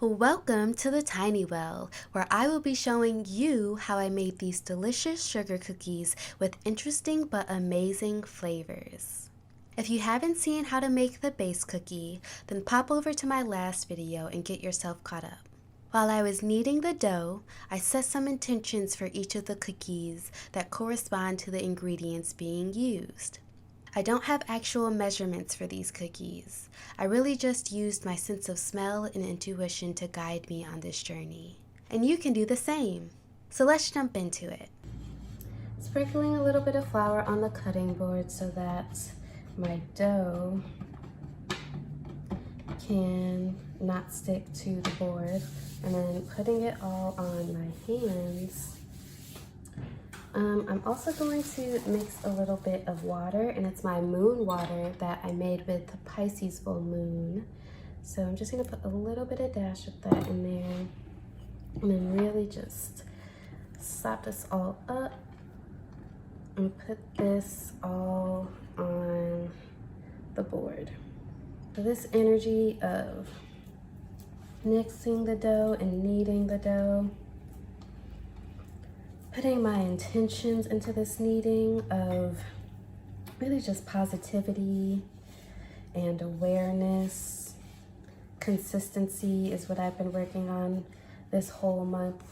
Welcome to the Tiny Well, where I will be showing you how I made these delicious sugar cookies with interesting but amazing flavors. If you haven't seen how to make the base cookie, then pop over to my last video and get yourself caught up. While I was kneading the dough, I set some intentions for each of the cookies that correspond to the ingredients being used. I don't have actual measurements for these cookies. I really just used my sense of smell and intuition to guide me on this journey. And you can do the same. So let's jump into it. Sprinkling a little bit of flour on the cutting board so that my dough can not stick to the board. And then putting it all on my hands. I'm also going to mix a little bit of water, and it's my moon water that I made with the Pisces full moon. So I'm just gonna put a little bit of dash of that in there, and then really just slap this all up and put this all on the board. So this energy of mixing the dough and kneading the dough, putting my intentions into this kneading of really just positivity and awareness. Consistency is what I've been working on this whole month.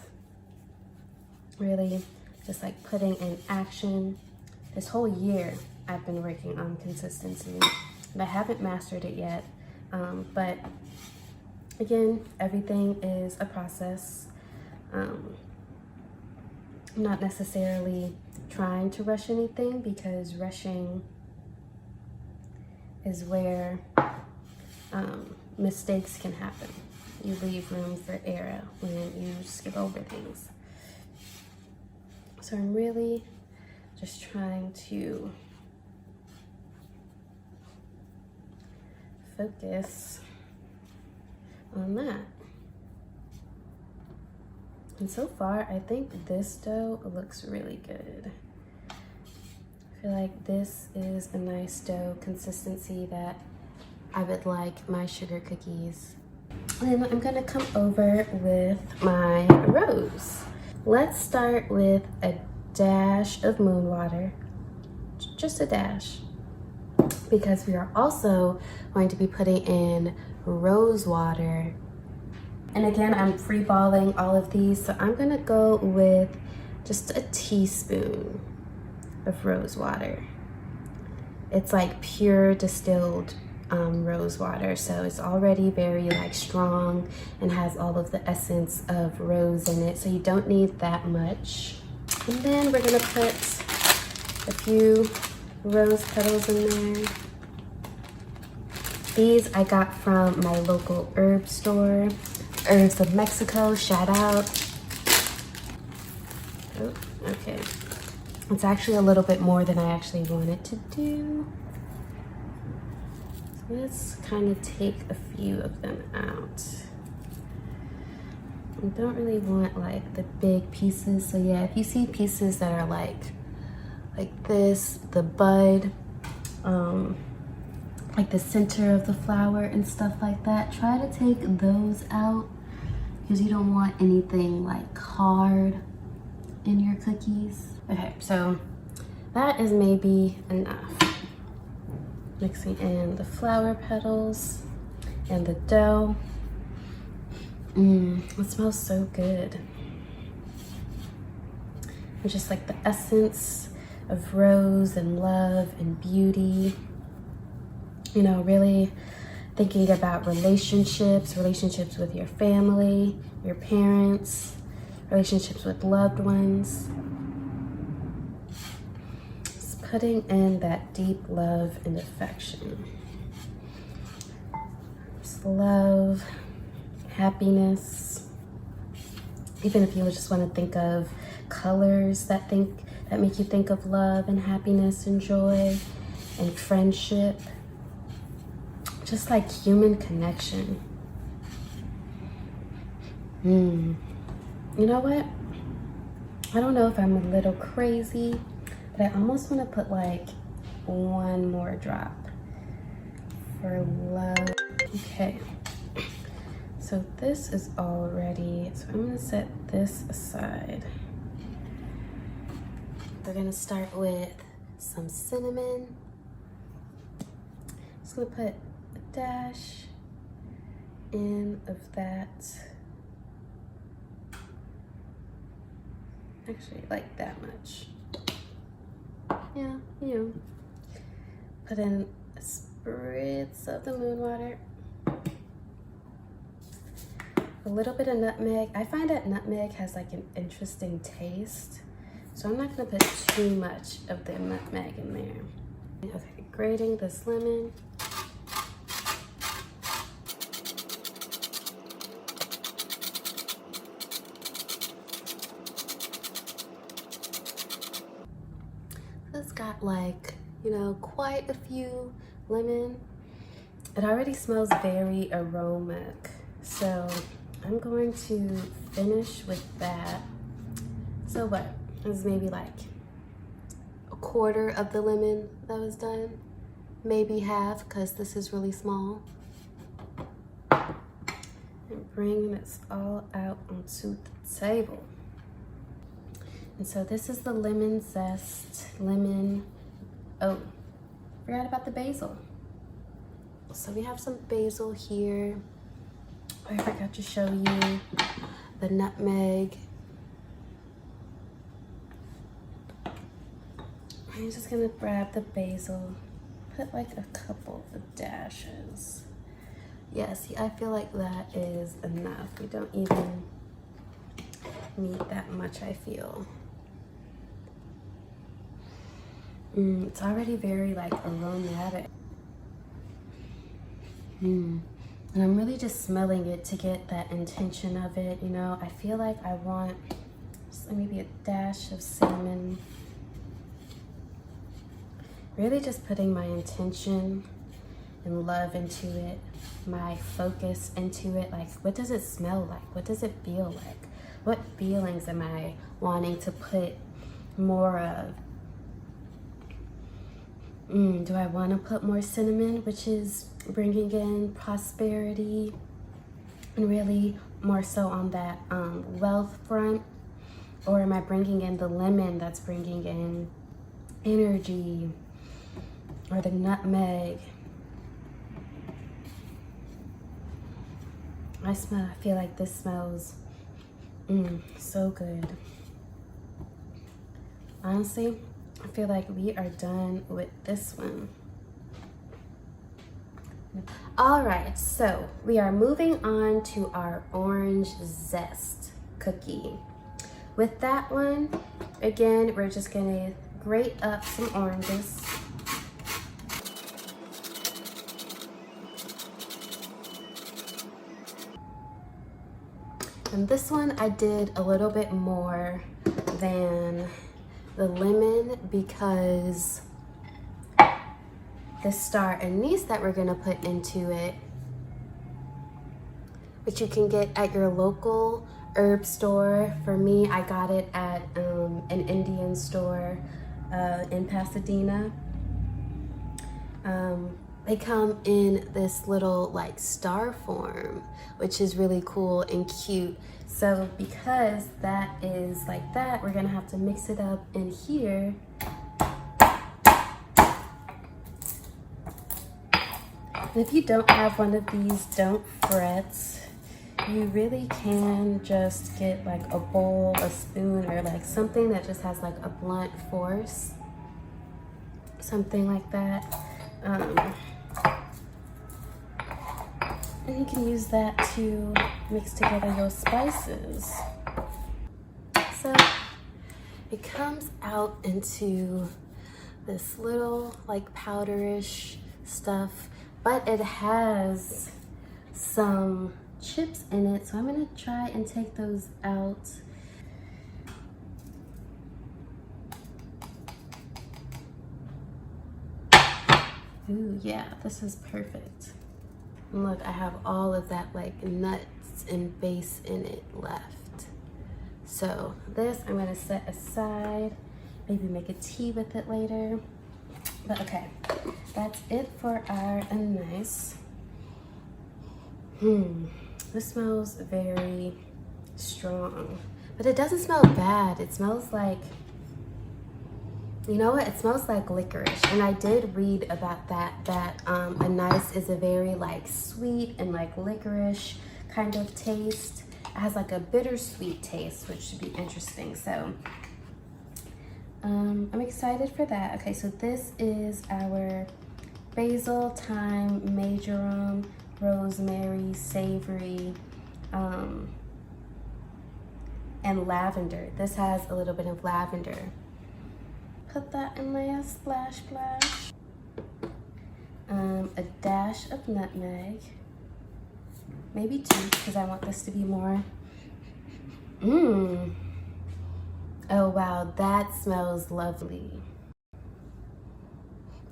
Really just like putting in action. This whole year I've been working on consistency, and I haven't mastered it yet. But again, everything is a process. I'm not necessarily trying to rush anything, because rushing is where mistakes can happen. You leave room for error when you skip over things. So I'm really just trying to focus on that. And so far, I think this dough looks really good. I feel like this is a nice dough consistency that I would like my sugar cookies. And then I'm gonna come over with my rose. Let's start with a dash of moon water, just a dash, because we are also going to be putting in rose water. And again, I'm free balling all of these, so I'm gonna go with just a teaspoon of rose water. It's like pure distilled rose water, so it's already very like strong and has all of the essence of rose in it, so you don't need that much. And then we're gonna put a few rose petals in there. These I got from my local herb store, Herbs of Mexico, shout out. Oh, okay. It's actually a little bit more than I actually wanted to do. So let's kind of take a few of them out. I don't really want like the big pieces. So yeah, if you see pieces that are like this, the bud, like the center of the flower and stuff like that, try to take those out, because you don't want anything like hard in your cookies. Okay, so that is maybe enough. Mixing in the flower petals and the dough. It smells so good. And just like the essence of rose and love and beauty. You know, really thinking about relationships with your family, your parents, relationships with loved ones. Just putting in that deep love and affection. Just love, happiness. Even if you just want to think of colors that make you think of love and happiness and joy and friendship. Just like human connection. You know what? I don't know if I'm a little crazy, but I almost want to put like one more drop for love. Okay. So this is all ready. So I'm gonna set this aside. We're gonna start with some cinnamon. Just gonna put a dash in of that. Actually, like that much. Yeah, you know. Put in a spritz of the moon water. A little bit of nutmeg. I find that nutmeg has like an interesting taste. So I'm not gonna put too much of the nutmeg in there. Okay, grating this lemon. It's got like, you know, quite a few lemon. It already smells very aromatic. So I'm going to finish with that. So what? It's maybe like a quarter of the lemon that was done. Maybe half, because this is really small. And bring this all out onto the table. And so this is the lemon zest, oh, forgot about the basil. So we have some basil here. Oh, I forgot to show you the nutmeg. I'm just gonna grab the basil, put like a couple of dashes. Yeah, see, I feel like that is enough. We don't even need that much, I feel. It's already very like aromatic. And I'm really just smelling it to get that intention of it, you know. I feel like I want just maybe a dash of cinnamon. Really just putting my intention and love into it, my focus into it. Like, what does it smell like? What does it feel like? What feelings am I wanting to put more of? Do I want to put more cinnamon, which is bringing in prosperity and really more so on that wealth front? Or am I bringing in the lemon that's bringing in energy? Or the nutmeg? I feel like this smells so good. Honestly, I feel like we are done with this one. All right, so we are moving on to our orange zest cookie. With that one, again, we're just gonna grate up some oranges. And this one I did a little bit more than the lemon because the star anise that we're gonna put into it, which you can get at your local herb store. For me, I got it at an Indian store in Pasadena. They come in this little like star form, which is really cool and cute. So because that is like that, we're gonna have to mix it up in here. And if you don't have one of these, don't fret. You really can just get like a bowl, a spoon, or like something that just has like a blunt force. Something like that. And you can use that to mix together your spices. So it comes out into this little like powderish stuff, but it has some chips in it. So I'm gonna try and take those out. Ooh, yeah, this is perfect. And look, I have all of that like nuts and base in it left. So this I'm gonna set aside, maybe make a tea with it later. But okay, that's it for our anise. This smells very strong, but it doesn't smell bad. It smells like, you know what? It smells like licorice. And I did read about that anise is a very like sweet and like licorice kind of taste. It has like a bittersweet taste, which should be interesting. So I'm excited for that. Okay, so this is our basil, thyme, marjoram, rosemary, savory, and lavender. This has a little bit of lavender. Put that in there, splash, splash. A dash of nutmeg. Maybe 2, because I want this to be more. Oh wow, that smells lovely.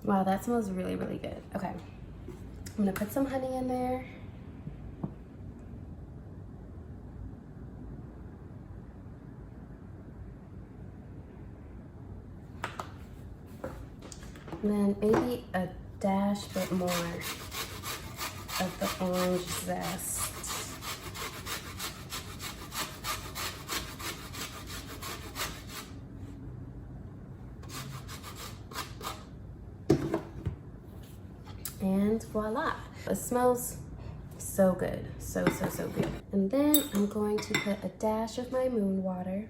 Wow, that smells really, really good. Okay, I'm gonna put some honey in there. And then maybe a dash bit more of the orange zest. And voila, it smells so good, so good. And then I'm going to put a dash of my moon water.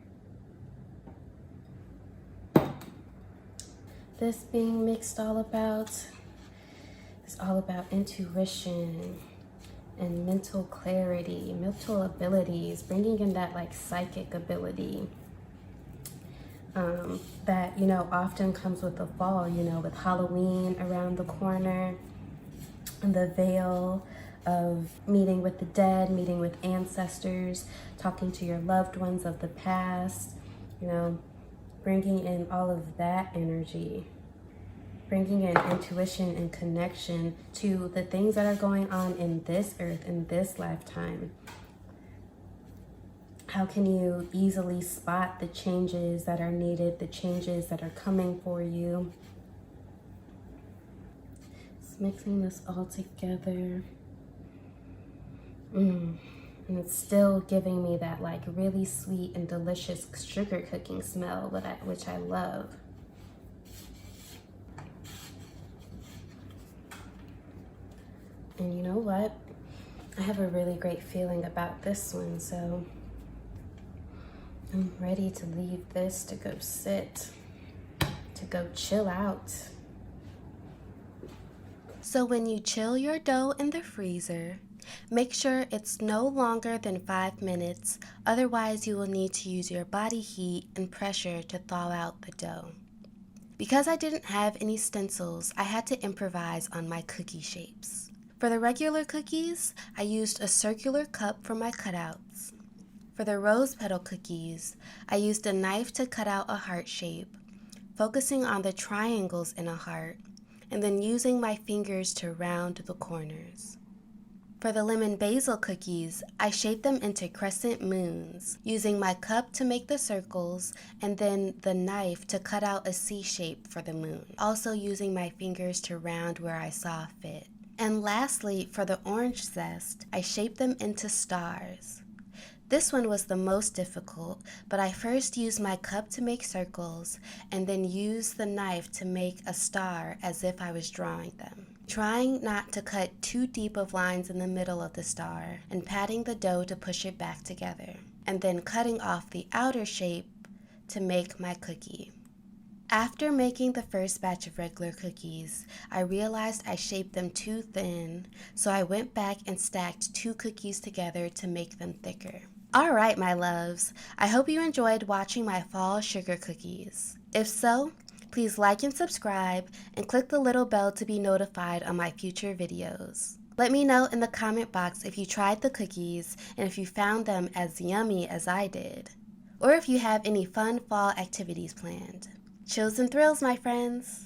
This being mixed all about is all about intuition and mental clarity, mental abilities, bringing in that like psychic ability that, you know, often comes with the fall, you know, with Halloween around the corner, and the veil of meeting with the dead, meeting with ancestors, talking to your loved ones of the past, you know, bringing in all of that energy, bringing in intuition and connection to the things that are going on in this earth, in this lifetime. How can you easily spot the changes that are needed, the changes that are coming for you? Just mixing this all together. And it's still giving me that like really sweet and delicious sugar cooking smell, which I love. And you know what? I have a really great feeling about this one, so I'm ready to leave this to go sit, to go chill out. So when you chill your dough in the freezer, make sure it's no longer than 5 minutes, otherwise you will need to use your body heat and pressure to thaw out the dough. Because I didn't have any stencils, I had to improvise on my cookie shapes. For the regular cookies, I used a circular cup for my cutouts. For the rose petal cookies, I used a knife to cut out a heart shape, focusing on the triangles in a heart, and then using my fingers to round the corners. For the lemon basil cookies, I shaped them into crescent moons, using my cup to make the circles and then the knife to cut out a C shape for the moon, also using my fingers to round where I saw fit. And lastly, for the orange zest, I shaped them into stars. This one was the most difficult, but I first used my cup to make circles and then used the knife to make a star as if I was drawing them. Trying not to cut too deep of lines in the middle of the star and patting the dough to push it back together, and then cutting off the outer shape to make my cookie. After making the first batch of regular cookies, I realized I shaped them too thin, so I went back and stacked 2 cookies together to make them thicker. Alright, my loves, I hope you enjoyed watching my fall sugar cookies. If so, please like and subscribe and click the little bell to be notified on my future videos. Let me know in the comment box if you tried the cookies and if you found them as yummy as I did, or if you have any fun fall activities planned. Chills and thrills, my friends!